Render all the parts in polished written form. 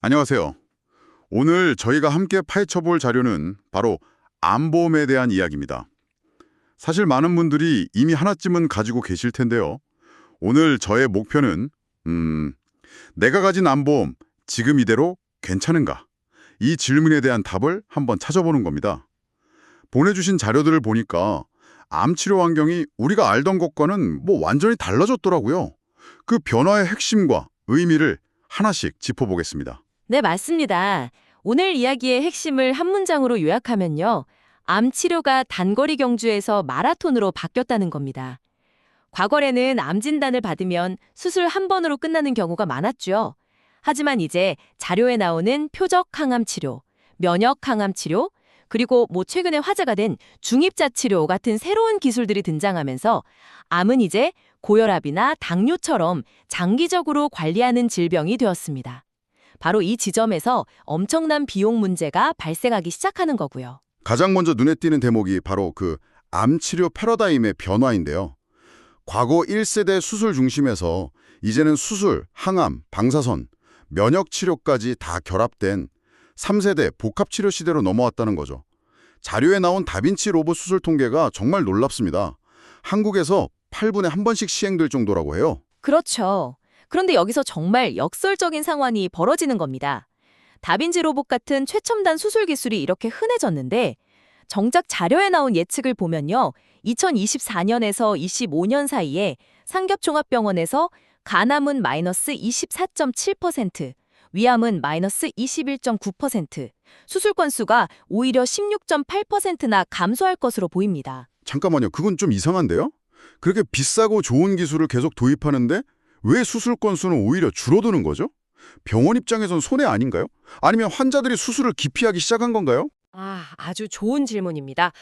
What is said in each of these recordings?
안녕하세요. 오늘 저희가 함께 파헤쳐볼 자료는 바로 암보험에 대한 이야기입니다. 사실 많은 분들이 이미 하나쯤은 가지고 계실 텐데요. 오늘 저의 목표는 내가 가진 암보험 지금 이대로 괜찮은가? 이 질문에 대한 답을 한번 찾아보는 겁니다. 보내주신 자료들을 보니까 암 치료 환경이 우리가 알던 것과는 완전히 달라졌더라고요. 그 변화의 핵심과 의미를 하나씩 짚어보겠습니다. 네, 맞습니다. 오늘 이야기의 핵심을 한 문장으로 요약하면요. 암 치료가 단거리 경주에서 마라톤으로 바뀌었다는 겁니다. 과거에는 암 진단을 받으면 수술 한 번으로 끝나는 경우가 많았죠. 하지만 이제 자료에 나오는 표적 항암 치료, 면역 항암 치료, 그리고 최근에 화제가 된 중입자 치료 같은 새로운 기술들이 등장하면서 암은 이제 고혈압이나 당뇨처럼 장기적으로 관리하는 질병이 되었습니다. 바로 이 지점에서 엄청난 비용 문제가 발생하기 시작하는 거고요. 가장 먼저 눈에 띄는 대목이 바로 그 암치료 패러다임의 변화인데요. 과거 1세대 수술 중심에서 이제는 수술, 항암, 방사선, 면역치료까지 다 결합된 3세대 복합치료 시대로 넘어왔다는 거죠. 자료에 나온 다빈치 로봇 수술 통계가 정말 놀랍습니다. 한국에서 8분에 한 번씩 시행될 정도라고 해요. 그렇죠. 그런데 여기서 정말 역설적인 상황이 벌어지는 겁니다. 다빈치 로봇 같은 최첨단 수술 기술이 이렇게 흔해졌는데 정작 자료에 나온 예측을 보면요. 2024년에서 25년 사이에 상겹종합병원에서 간암은 마이너스 24.7%, 위암은 마이너스 21.9%, 수술 건수가 오히려 16.8%나 감소할 것으로 보입니다. 잠깐만요. 그건 좀 이상한데요? 그렇게 비싸고 좋은 기술을 계속 도입하는데 왜 수술 건수는 오히려 줄어드는 거죠? 병원 입장에선 손해 아닌가요? 아니면 환자들이 수술을 기피하기 시작한 건가요? 아주 좋은 질문입니다.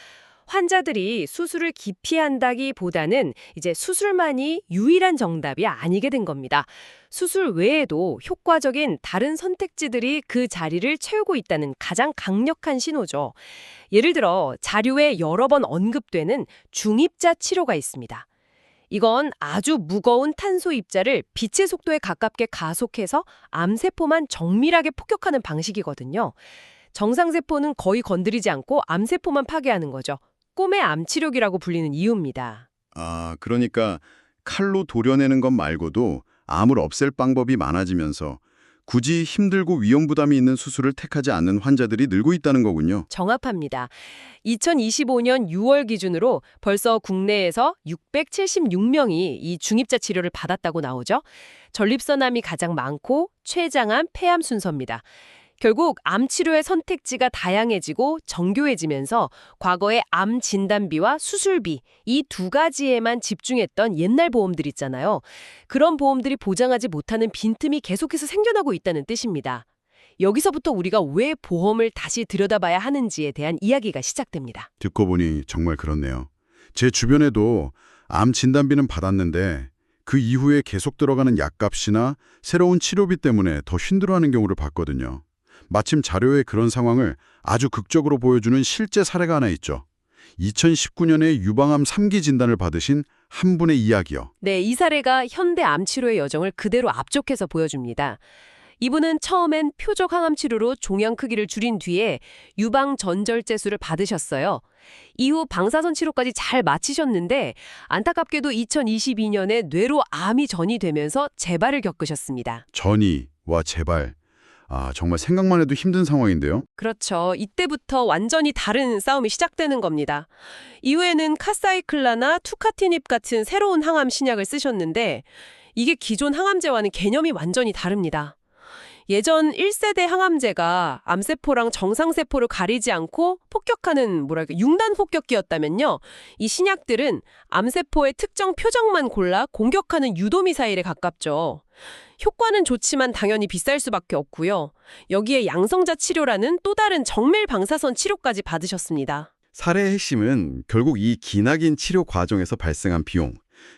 환자들이 수술을 기피한다기보다는 이제 수술만이 유일한 정답이 아니게 된 겁니다. 수술 외에도 효과적인 다른 선택지들이 그 자리를 채우고 있다는 가장 강력한 신호죠. 예를 들어 자료에 여러 번 언급되는 중입자 치료가 있습니다. 이건 아주 무거운 탄소 입자를 빛의 속도에 가깝게 가속해서 암세포만 정밀하게 폭격하는 방식이거든요. 정상세포는 거의 건드리지 않고 암세포만 파괴하는 거죠. 꿈의 암치료기라고 불리는 이유입니다. 그러니까 칼로 도려내는 것 말고도 암을 없앨 방법이 많아지면서 굳이 힘들고 위험 부담이 있는 수술을 택하지 않는 환자들이 늘고 있다는 거군요. 정확합니다. 2025년 6월 기준으로 벌써 국내에서 676명이 이 중입자 치료를 받았다고 나오죠. 전립선암이 가장 많고 췌장암, 폐암 순서입니다. 결국 암 치료의 선택지가 다양해지고 정교해지면서 과거의 암 진단비와 수술비 이 두 가지에만 집중했던 옛날 보험들 있잖아요. 그런 보험들이 보장하지 못하는 빈틈이 계속해서 생겨나고 있다는 뜻입니다. 여기서부터 우리가 왜 보험을 다시 들여다봐야 하는지에 대한 이야기가 시작됩니다. 듣고 보니 정말 그렇네요. 제 주변에도 암 진단비는 받았는데 그 이후에 계속 들어가는 약값이나 새로운 치료비 때문에 더 힘들어하는 경우를 봤거든요. 마침 자료에 그런 상황을 아주 극적으로 보여주는 실제 사례가 하나 있죠. 2019년에 유방암 3기 진단을 받으신 한 분의 이야기요. 네, 이 사례가 현대 암 치료의 여정을 그대로 압축해서 보여줍니다. 이분은 처음엔 표적 항암 치료로 종양 크기를 줄인 뒤에 유방 전절제술을 받으셨어요. 이후 방사선 치료까지 잘 마치셨는데 안타깝게도 2022년에 뇌로 암이 전이되면서 재발을 겪으셨습니다. 전이와 재발. 정말 생각만 해도 힘든 상황인데요. 그렇죠. 이때부터 완전히 다른 싸움이 시작되는 겁니다. 이후에는 카사이클라나 투카티닙 같은 새로운 항암 신약을 쓰셨는데 이게 기존 항암제와는 개념이 완전히 다릅니다. 예전 1세대 항암제가 암세포랑 정상세포를 가리지 않고 폭격하는 융단 폭격기였다면요. 이 신약들은 암세포의 특정 표적만 골라 공격하는 유도미사일에 가깝죠. 효과는 좋지만 당연히 비쌀 수밖에 없고요. 여기에 양성자 치료라는 또 다른 정밀 방사선 치료까지 받으셨습니다. 사례의 핵심은 결국 이 기나긴 치료 과정에서 발생한 비용,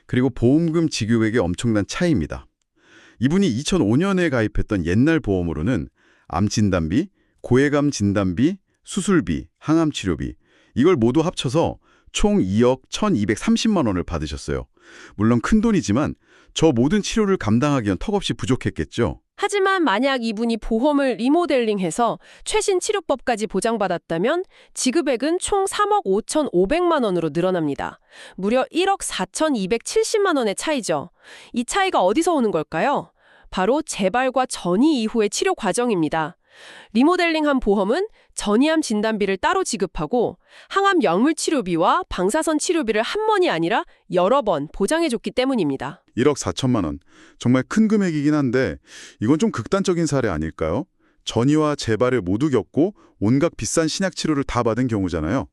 그리고 보험금 지급액의 엄청난 차이입니다. 이분이 2005년에 가입했던 옛날 보험으로는 암 진단비, 고해감 진단비, 수술비, 항암 치료비 이걸 모두 합쳐서 총 2억 1,230만 원을 받으셨어요. 물론 큰돈이지만 저 모든 치료를 감당하기엔 턱없이 부족했겠죠. 하지만 만약 이분이 보험을 리모델링해서 최신 치료법까지 보장받았다면 지급액은 총 3억 5,500만 원으로 늘어납니다. 무려 1억 4,270만 원의 차이죠. 이 차이가 어디서 오는 걸까요? 바로 재발과 전이 이후의 치료 과정입니다. 리모델링한 보험은 전이암 진단비를 따로 지급하고 항암 약물 치료비와 방사선 치료비를 한 번이 아니라 여러 번 보장해줬기 때문입니다. 1억 4천만 원. 정말 큰 금액이긴 한데 이건 좀 극단적인 사례 아닐까요? 전이와 재발을 모두 겪고 온갖 비싼 신약 치료를 다 받은 경우잖아요.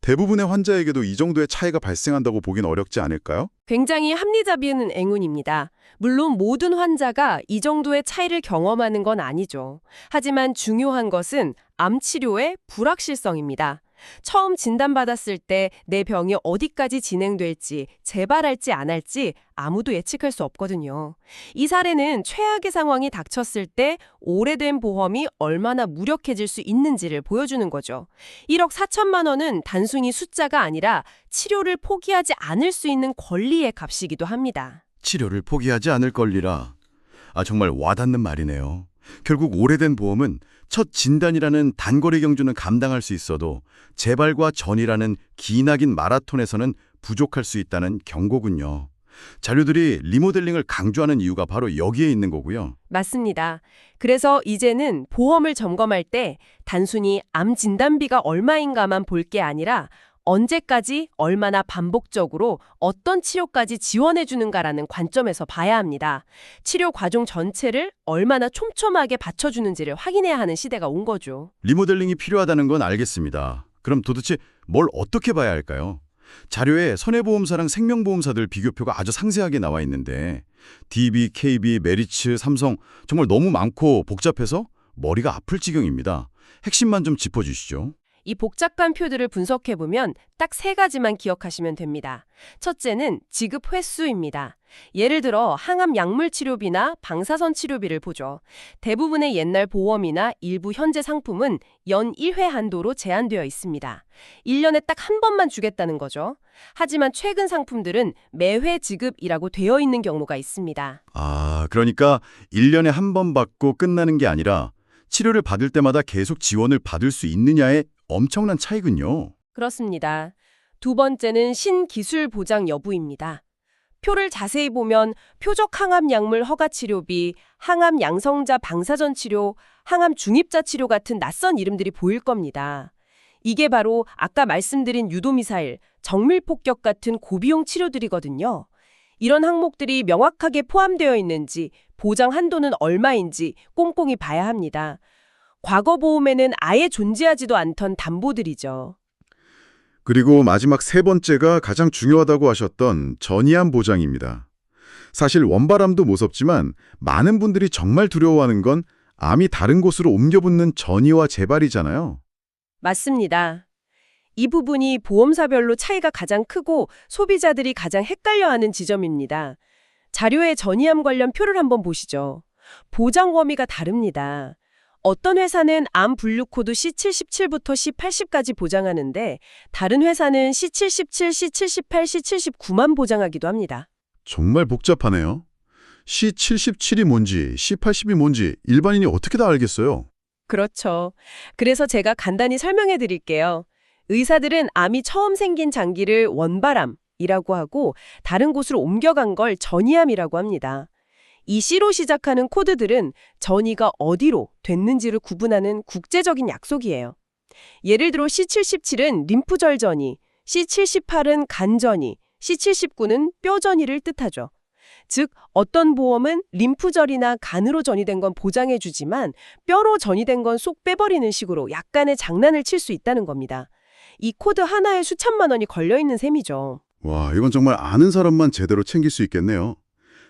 대부분의 환자에게도 이 정도의 차이가 발생한다고 보긴 어렵지 않을까요? 굉장히 합리적인 행운입니다. 물론 모든 환자가 이 정도의 차이를 경험하는 건 아니죠. 하지만 중요한 것은 암 치료의 불확실성입니다. 처음 진단받았을 때 내 병이 어디까지 진행될지, 재발할지 안 할지 아무도 예측할 수 없거든요. 이 사례는 최악의 상황이 닥쳤을 때 오래된 보험이 얼마나 무력해질 수 있는지를 보여주는 거죠. 1억 4천만 원은 단순히 숫자가 아니라 치료를 포기하지 않을 수 있는 권리의 값이기도 합니다. 치료를 포기하지 않을 권리라. 정말 와닿는 말이네요. 결국 오래된 보험은 첫 진단이라는 단거리 경주는 감당할 수 있어도 재발과 전이라는 기나긴 마라톤에서는 부족할 수 있다는 경고군요. 자료들이 리모델링을 강조하는 이유가 바로 여기에 있는 거고요. 맞습니다. 그래서 이제는 보험을 점검할 때 단순히 암 진단비가 얼마인가만 볼 게 아니라 언제까지 얼마나 반복적으로 어떤 치료까지 지원해 주는가라는 관점에서 봐야 합니다. 치료 과정 전체를 얼마나 촘촘하게 받쳐주는지를 확인해야 하는 시대가 온 거죠. 리모델링이 필요하다는 건 알겠습니다. 그럼 도대체 뭘 어떻게 봐야 할까요? 자료에 손해보험사랑 생명보험사들 비교표가 아주 상세하게 나와 있는데 DB, KB, 메리츠, 삼성 정말 너무 많고 복잡해서 머리가 아플 지경입니다. 핵심만 좀 짚어주시죠. 이 복잡한 표들을 분석해보면 딱 3가지만 기억하시면 됩니다. 첫째는 지급 횟수입니다. 예를 들어 항암 약물 치료비나 방사선 치료비를 보죠. 대부분의 옛날 보험이나 일부 현재 상품은 연 1회 한도로 제한되어 있습니다. 1년에 딱 한 번만 주겠다는 거죠. 하지만 최근 상품들은 매회 지급이라고 되어 있는 경우가 있습니다. 그러니까 1년에 한 번 받고 끝나는 게 아니라 치료를 받을 때마다 계속 지원을 받을 수 있느냐의 엄청난 차이군요. 그렇습니다. 두 번째는 신기술 보장 여부입니다. 표를 자세히 보면 표적 항암 약물 허가 치료비, 항암 양성자 방사선 치료, 항암 중입자 치료 같은 낯선 이름들이 보일 겁니다. 이게 바로 아까 말씀드린 유도미사일, 정밀폭격 같은 고비용 치료들이거든요. 이런 항목들이 명확하게 포함되어 있는지, 보장 한도는 얼마인지 꼼꼼히 봐야 합니다. 과거 보험에는 아예 존재하지도 않던 담보들이죠. 그리고 마지막 세 번째가 가장 중요하다고 하셨던 전이암 보장입니다. 사실 원발암도 무섭지만 많은 분들이 정말 두려워하는 건 암이 다른 곳으로 옮겨붙는 전이와 재발이잖아요. 맞습니다. 이 부분이 보험사별로 차이가 가장 크고 소비자들이 가장 헷갈려하는 지점입니다. 자료의 전이암 관련 표를 한번 보시죠. 보장 범위가 다릅니다. 어떤 회사는 암 분류 코드 C77부터 C80까지 보장하는데 다른 회사는 C77, C78, C79만 보장하기도 합니다. 정말 복잡하네요. C77이 뭔지, C80이 뭔지 일반인이 어떻게 다 알겠어요? 그렇죠. 그래서 제가 간단히 설명해 드릴게요. 의사들은 암이 처음 생긴 장기를 원발암이라고 하고 다른 곳으로 옮겨간 걸 전이암이라고 합니다. 이 C로 시작하는 코드들은 전이가 어디로 됐는지를 구분하는 국제적인 약속이에요. 예를 들어 C77은 림프절 전이, C78은 간 전이, C79는 뼈 전이를 뜻하죠. 즉 어떤 보험은 림프절이나 간으로 전이된 건 보장해주지만 뼈로 전이된 건 쏙 빼버리는 식으로 약간의 장난을 칠 수 있다는 겁니다. 이 코드 하나에 수천만 원이 걸려있는 셈이죠. 와, 이건 정말 아는 사람만 제대로 챙길 수 있겠네요.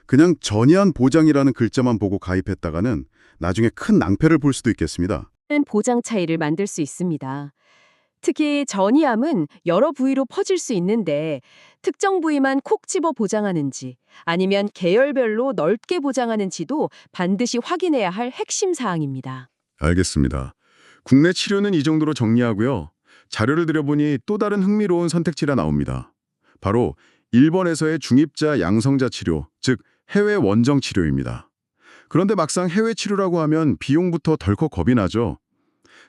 그냥 전이한 보장이라는 글자만 보고 가입했다가는 나중에 큰 낭패를 볼 수도 있겠습니다. 보장 차이를 만들 수 있습니다. 특히 전이암은 여러 부위로 퍼질 수 있는데 특정 부위만 콕 집어 보장하는지 아니면 계열별로 넓게 보장하는지도 반드시 확인해야 할 핵심 사항입니다. 알겠습니다. 국내 치료는 이 정도로 정리하고요. 자료를 들여보니 또 다른 흥미로운 선택지가 나옵니다. 바로 일본에서의 중입자 양성자 치료, 즉 해외 원정 치료입니다. 그런데 막상 해외 치료라고 하면 비용부터 덜컥 겁이 나죠.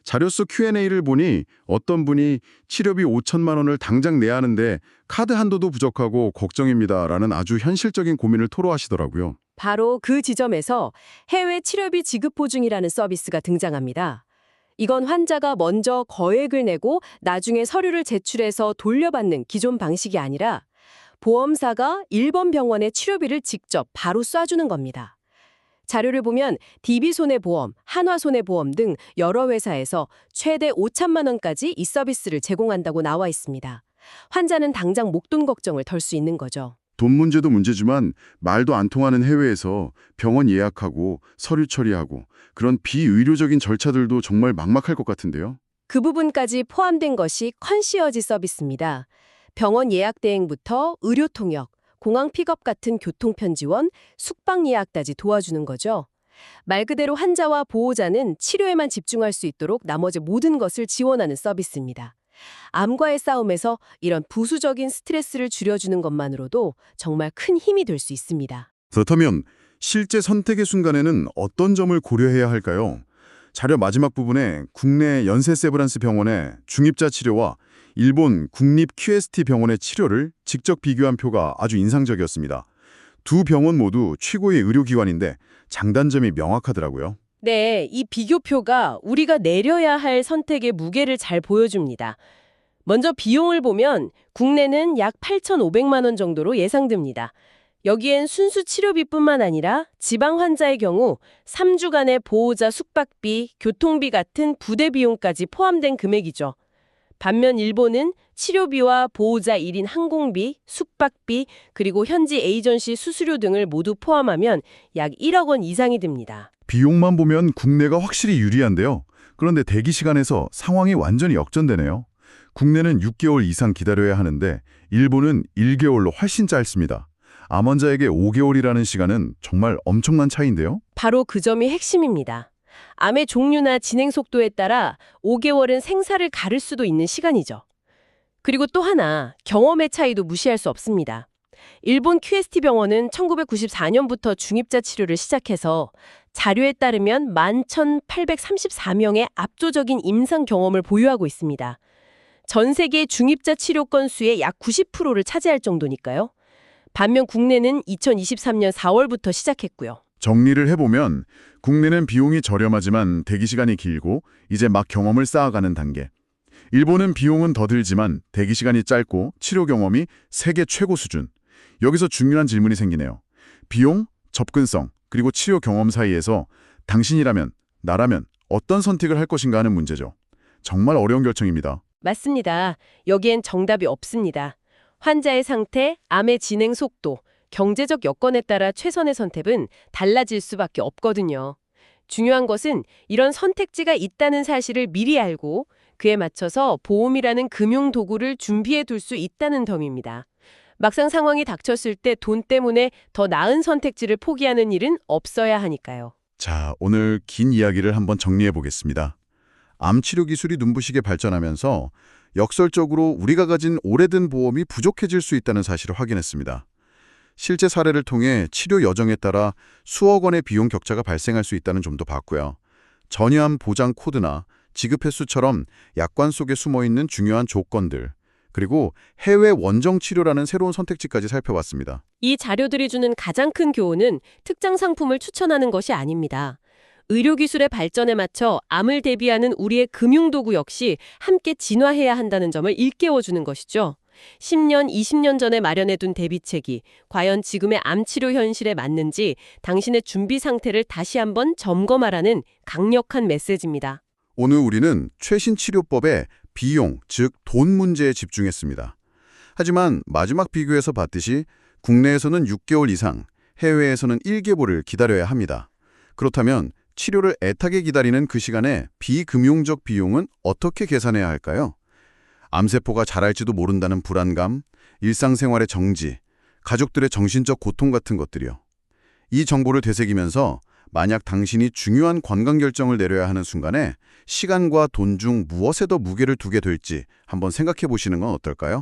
자료 속 Q&A를 보니 어떤 분이 치료비 5천만 원을 당장 내야 하는데 카드 한도도 부족하고 걱정입니다라는 아주 현실적인 고민을 토로하시더라고요. 바로 그 지점에서 해외 치료비 지급 보증이라는 서비스가 등장합니다. 이건 환자가 먼저 거액을 내고 나중에 서류를 제출해서 돌려받는 기존 방식이 아니라 보험사가 일본 병원의 치료비를 직접 바로 쏴주는 겁니다. 자료를 보면 DB손해보험, 한화손해보험 등 여러 회사에서 최대 5천만 원까지 이 서비스를 제공한다고 나와 있습니다. 환자는 당장 목돈 걱정을 덜 수 있는 거죠. 돈 문제도 문제지만 말도 안 통하는 해외에서 병원 예약하고 서류 처리하고 그런 비의료적인 절차들도 정말 막막할 것 같은데요. 그 부분까지 포함된 것이 컨시어지 서비스입니다. 병원 예약 대행부터 의료 통역, 공항 픽업 같은 교통편 지원, 숙박 예약까지 도와주는 거죠. 말 그대로 환자와 보호자는 치료에만 집중할 수 있도록 나머지 모든 것을 지원하는 서비스입니다. 암과의 싸움에서 이런 부수적인 스트레스를 줄여주는 것만으로도 정말 큰 힘이 될 수 있습니다. 그렇다면 실제 선택의 순간에는 어떤 점을 고려해야 할까요? 자료 마지막 부분에 국내 연세세브란스 병원의 중입자 치료와 일본 국립 QST 병원의 치료를 직접 비교한 표가 아주 인상적이었습니다. 두 병원 모두 최고의 의료기관인데 장단점이 명확하더라고요. 네, 이 비교표가 우리가 내려야 할 선택의 무게를 잘 보여줍니다. 먼저 비용을 보면 국내는 약 8,500만 원 정도로 예상됩니다. 여기엔 순수 치료비뿐만 아니라 지방 환자의 경우 3주간의 보호자 숙박비, 교통비 같은 부대 비용까지 포함된 금액이죠. 반면 일본은 치료비와 보호자 1인 항공비, 숙박비, 그리고 현지 에이전시 수수료 등을 모두 포함하면 약 1억 원 이상이 듭니다. 비용만 보면 국내가 확실히 유리한데요. 그런데 대기 시간에서 상황이 완전히 역전되네요. 국내는 6개월 이상 기다려야 하는데 일본은 1개월로 훨씬 짧습니다. 암 환자에게 5개월이라는 시간은 정말 엄청난 차이인데요. 바로 그 점이 핵심입니다. 암의 종류나 진행 속도에 따라 5개월은 생사를 가를 수도 있는 시간이죠. 그리고 또 하나, 경험의 차이도 무시할 수 없습니다. 일본 QST 병원은 1994년부터 중입자 치료를 시작해서 자료에 따르면 11,834명의 압도적인 임상 경험을 보유하고 있습니다. 전 세계 중입자 치료 건수의 약 90%를 차지할 정도니까요. 반면 국내는 2023년 4월부터 시작했고요. 정리를 해보면 국내는 비용이 저렴하지만 대기 시간이 길고 이제 막 경험을 쌓아가는 단계. 일본은 비용은 더 들지만 대기 시간이 짧고 치료 경험이 세계 최고 수준. 여기서 중요한 질문이 생기네요. 비용, 접근성, 그리고 치료 경험 사이에서 당신이라면, 나라면 어떤 선택을 할 것인가 하는 문제죠. 정말 어려운 결정입니다. 맞습니다. 여기엔 정답이 없습니다. 환자의 상태, 암의 진행 속도, 경제적 여건에 따라 최선의 선택은 달라질 수밖에 없거든요. 중요한 것은 이런 선택지가 있다는 사실을 미리 알고 그에 맞춰서 보험이라는 금융 도구를 준비해 둘 수 있다는 점입니다. 막상 상황이 닥쳤을 때 돈 때문에 더 나은 선택지를 포기하는 일은 없어야 하니까요. 자, 오늘 긴 이야기를 한번 정리해 보겠습니다. 암 치료 기술이 눈부시게 발전하면서 역설적으로 우리가 가진 오래된 보험이 부족해질 수 있다는 사실을 확인했습니다. 실제 사례를 통해 치료 여정에 따라 수억 원의 비용 격차가 발생할 수 있다는 점도 봤고요. 전이암 보장 코드나 지급 횟수처럼 약관 속에 숨어있는 중요한 조건들, 그리고 해외 원정 치료라는 새로운 선택지까지 살펴봤습니다. 이 자료들이 주는 가장 큰 교훈은 특정 상품을 추천하는 것이 아닙니다. 의료기술의 발전에 맞춰 암을 대비하는 우리의 금융도구 역시 함께 진화해야 한다는 점을 일깨워주는 것이죠. 10년, 20년 전에 마련해둔 대비책이 과연 지금의 암치료 현실에 맞는지 당신의 준비 상태를 다시 한번 점검하라는 강력한 메시지입니다. 오늘 우리는 최신 치료법의 비용, 즉 돈 문제에 집중했습니다. 하지만 마지막 비교에서 봤듯이 국내에서는 6개월 이상, 해외에서는 1개월을 기다려야 합니다. 그렇다면 치료를 애타게 기다리는 그 시간에 비금융적 비용은 어떻게 계산해야 할까요? 암세포가 자랄지도 모른다는 불안감, 일상생활의 정지, 가족들의 정신적 고통 같은 것들이요. 이 정보를 되새기면서 만약 당신이 중요한 건강 결정을 내려야 하는 순간에 시간과 돈 중 무엇에 더 무게를 두게 될지 한번 생각해 보시는 건 어떨까요?